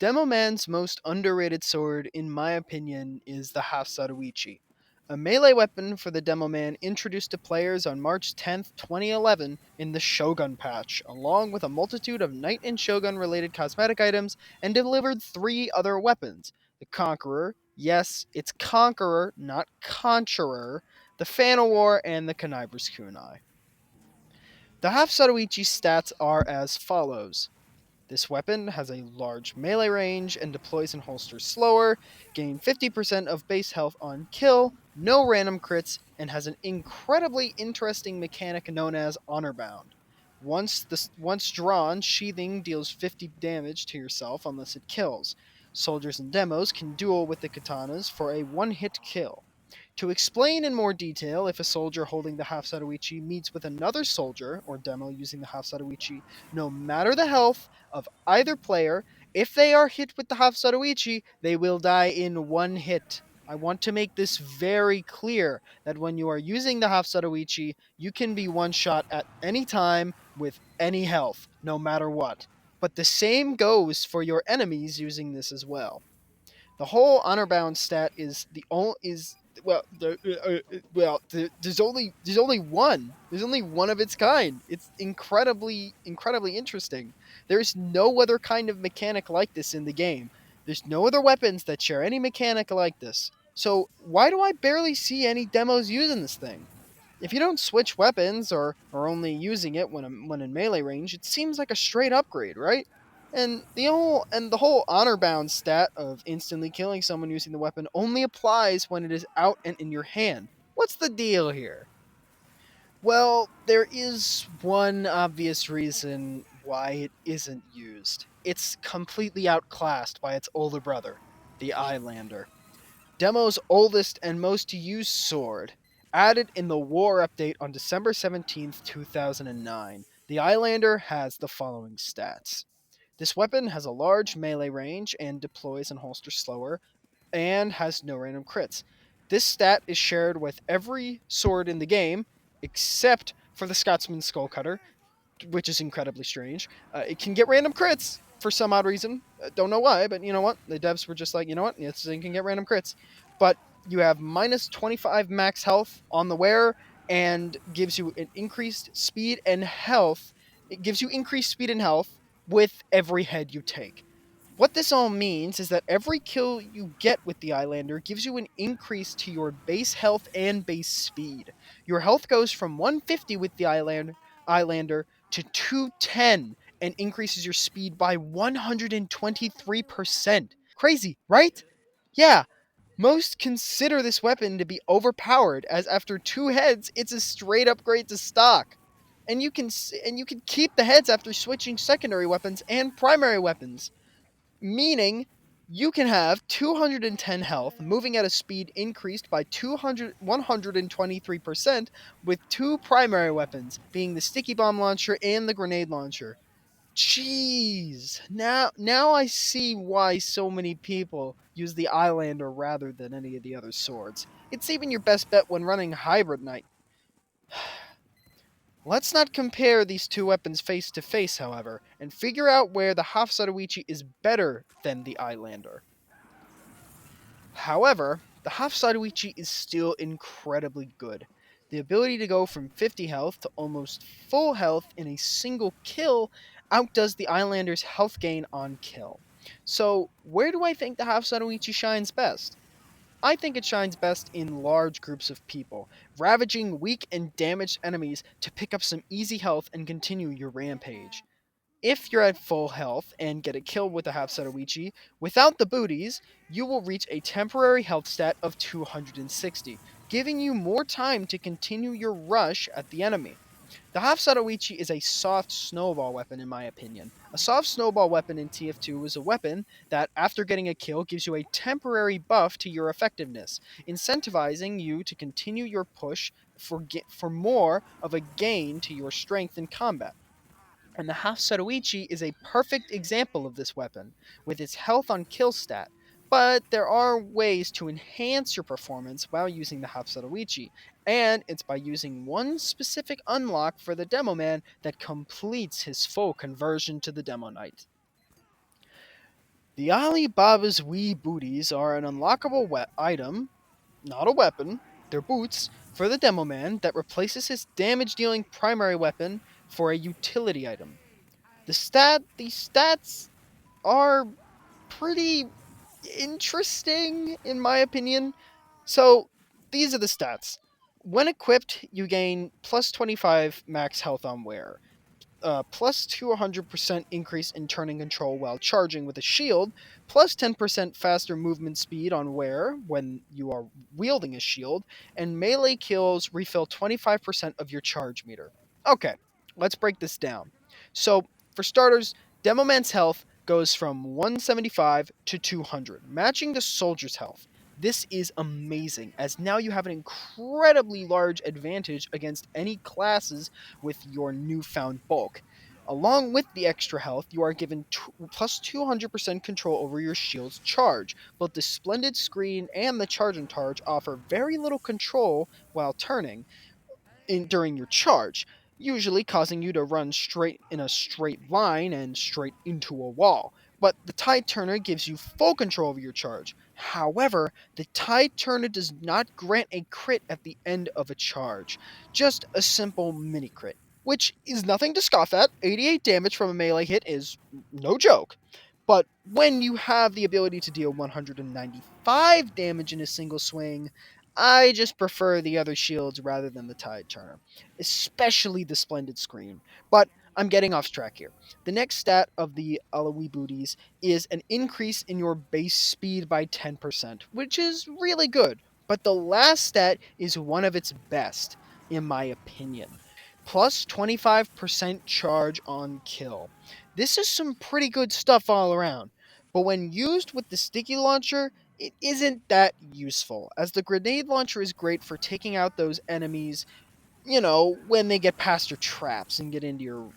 Demoman's most underrated sword, in my opinion, is the Half Satoichi, a melee weapon for the Demoman introduced to players on March 10th, 2011 in the Shogun patch, along with a multitude of Knight and Shogun related cosmetic items, and delivered three other weapons: the Conqueror, yes, it's Conqueror, not Conqueror, the Fan of War, and the Conniver's Kunai. The Half Satoichi stats are as follows. This weapon has a large melee range and deploys and holsters slower, gain 50% of base health on kill, no random crits, and has an incredibly interesting mechanic known as Honor Bound. Once drawn, sheathing deals 50 damage to yourself unless it kills. Soldiers and demos can duel with the katanas for a one-hit kill. To explain in more detail, if a soldier holding the Half Satoichi meets with another soldier or demo using the Half Satoichi, no matter the health of either player, if they are hit with the Half Satoichi, they will die in one hit. I want to make this very clear that when you are using the Half Satoichi, you can be one shot at any time with any health, no matter what. But the same goes for your enemies using this as well. The whole honor bound stat is the only is there's only one of its kind. It's incredibly interesting. There's no other kind of mechanic like this in the game. There's no other weapons that share any mechanic like this. So why do I barely see any demos using this thing? If you don't switch weapons or are only using it when in melee range, it seems like a straight upgrade, right? And the whole honor bound stat of instantly killing someone using the weapon only applies when it is out and in your hand. What's the deal here? Well, there is one obvious reason why it isn't used. It's completely outclassed by its older brother, the Eyelander. Demo's oldest and most used sword. Added in the War update on December 17th, 2009, the Eyelander has the following stats. This weapon has a large melee range and deploys and holsters slower, and has no random crits. This stat is shared with every sword in the game, except for the Scotsman's Skullcutter, which is incredibly strange. It can get random crits for some odd reason. Don't know why, but you know what? The devs were just like, you know what? This thing can get random crits. But you have minus 25 max health on the wearer and gives you an increased speed and health. It gives you increased speed and health with every head you take. What this all means is that every kill you get with the Eyelander gives you an increase to your base health and base speed. Your health goes from 150 with the Eyelander to 210 and increases your speed by 123%. Crazy, right? Yeah, most consider this weapon to be overpowered, as after two heads, it's a straight upgrade to stock. And you can keep the heads after switching secondary weapons and primary weapons, meaning you can have 210 health, moving at a speed increased by 123% with two primary weapons, being the sticky bomb launcher and the grenade launcher. Jeez. Now I see why so many people use the Eyelander rather than any of the other swords. It's even your best bet when running Hybrid Knight. Let's not compare these two weapons face to face, however, and figure out where the Half Satoichi is better than the Eyelander. However, the Half Satoichi is still incredibly good. The ability to go from 50 health to almost full health in a single kill outdoes the Eyelander's health gain on kill. So, where do I think the Half Satoichi shines best? I think it shines best in large groups of people, ravaging weak and damaged enemies to pick up some easy health and continue your rampage. If you're at full health and get a kill with the Half Satoichi, without the booties, you will reach a temporary health stat of 260, giving you more time to continue your rush at the enemy. The Half Satoichi is a soft snowball weapon, in my opinion. A soft snowball weapon in TF2 is a weapon that, after getting a kill, gives you a temporary buff to your effectiveness, incentivizing you to continue your push for more of a gain to your strength in combat. And the Half Satoichi is a perfect example of this weapon, with its health on kill stat. But there are ways to enhance your performance while using the Half Satoichi, and it's by using one specific unlock for the Demo Man that completes his full conversion to the Demoknight. The Alibaba's wee booties are an unlockable item, not a weapon. They're boots for the demo man that replaces his damage dealing primary weapon for a utility item. These stats are pretty interesting in my opinion. So, these are the stats. When equipped, you gain plus 25 max health on wear, plus 200% increase in turning control while charging with a shield, plus 10% faster movement speed on wear when you are wielding a shield, and melee kills refill 25% of your charge meter. Okay, let's break this down. So, for starters, Demo Man's health goes from 175 to 200, matching the soldier's health. This is amazing, as now you have an incredibly large advantage against any classes with your newfound bulk. Along with the extra health, you are given plus 200% control over your shield's charge. Both the Splendid Screen and the Charging Charge offer very little control while turning during your charge, usually causing you to run straight in a straight line and straight into a wall. But the Tide Turner gives you full control of your charge. However, the Tide Turner does not grant a crit at the end of a charge, just a simple mini crit, which is nothing to scoff at. 88 damage from a melee hit is no joke. But when you have the ability to deal 195 damage in a single swing, I just prefer the other shields rather than the Tide Turner, especially the Splendid Screen. But I'm getting off track here. The next stat of the Alawi Booties is an increase in your base speed by 10%, which is really good. But the last stat is one of its best, in my opinion. Plus 25% charge on kill. This is some pretty good stuff all around. But when used with the sticky launcher, it isn't that useful, as the grenade launcher is great for taking out those enemies, when they get past your traps and get into your,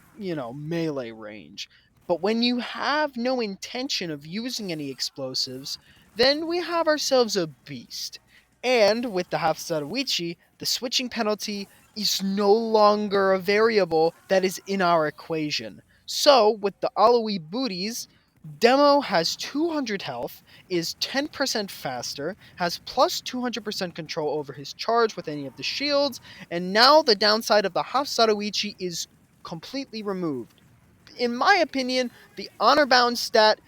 melee range. But when you have no intention of using any explosives, then we have ourselves a beast. And with the half Sadawichi, the switching penalty is no longer a variable that is in our equation. So, with the Aloe booties, Demo has 200 health, is 10% faster, has plus 200% control over his charge with any of the shields, and now the downside of the half Sadawichi is completely removed. In my opinion, the honor bound stat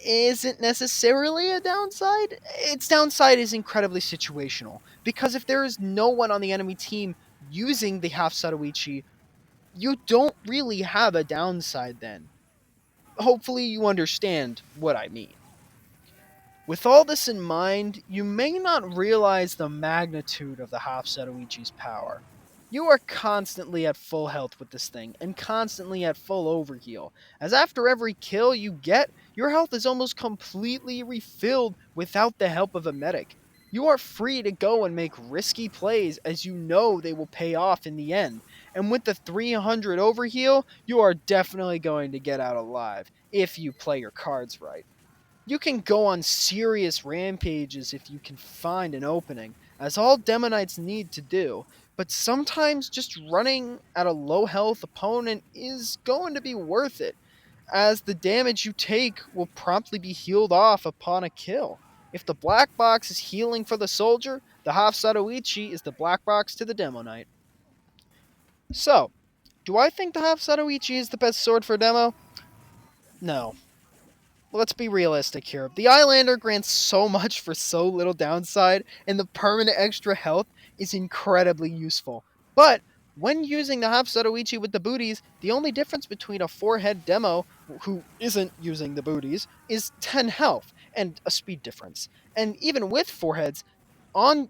isn't necessarily a downside. Its downside is incredibly situational, because if there is no one on the enemy team using the half Sadawichi, you don't really have a downside then. Hopefully you understand what I mean. With all this in mind, you may not realize the magnitude of the half Setoichi's power. You are constantly at full health with this thing, and constantly at full overheal, as after every kill you get, your health is almost completely refilled without the help of a medic. You are free to go and make risky plays as you know they will pay off in the end, and with the 300 overheal, you are definitely going to get out alive, if you play your cards right. You can go on serious rampages if you can find an opening, as all Demonites need to do, but sometimes just running at a low health opponent is going to be worth it, as the damage you take will promptly be healed off upon a kill. If the black box is healing for the soldier, the half Satoichi is the black box to the Demoknight. So, do I think the half Satoichi is the best sword for demo? No. Let's be realistic here. The Eyelander grants so much for so little downside, and the permanent extra health is incredibly useful. But when using the half Satoichi with the booties, the only difference between a 4-head demo who isn't using the booties is 10 health and a speed difference. And even with 4 heads, on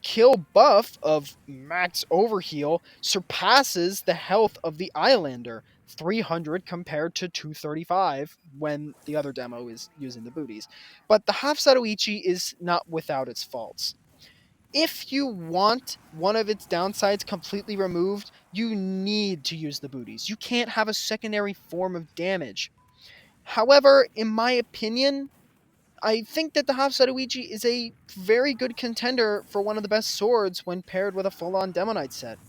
kill buff of max overheal surpasses the health of the Eyelander, 300 compared to 235 when the other demo is using the booties. But the half Satoichi is not without its faults. If you want one of its downsides completely removed, you need to use the booties. You can't have a secondary form of damage. However, in my opinion, I think that the half Satoichi is a very good contender for one of the best swords when paired with a full-on Demoknight set.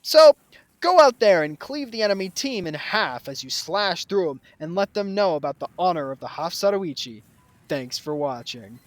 So, Go out there and cleave the enemy team in half as you slash through them and let them know about the honor of the Hafsatoichi. Thanks for watching.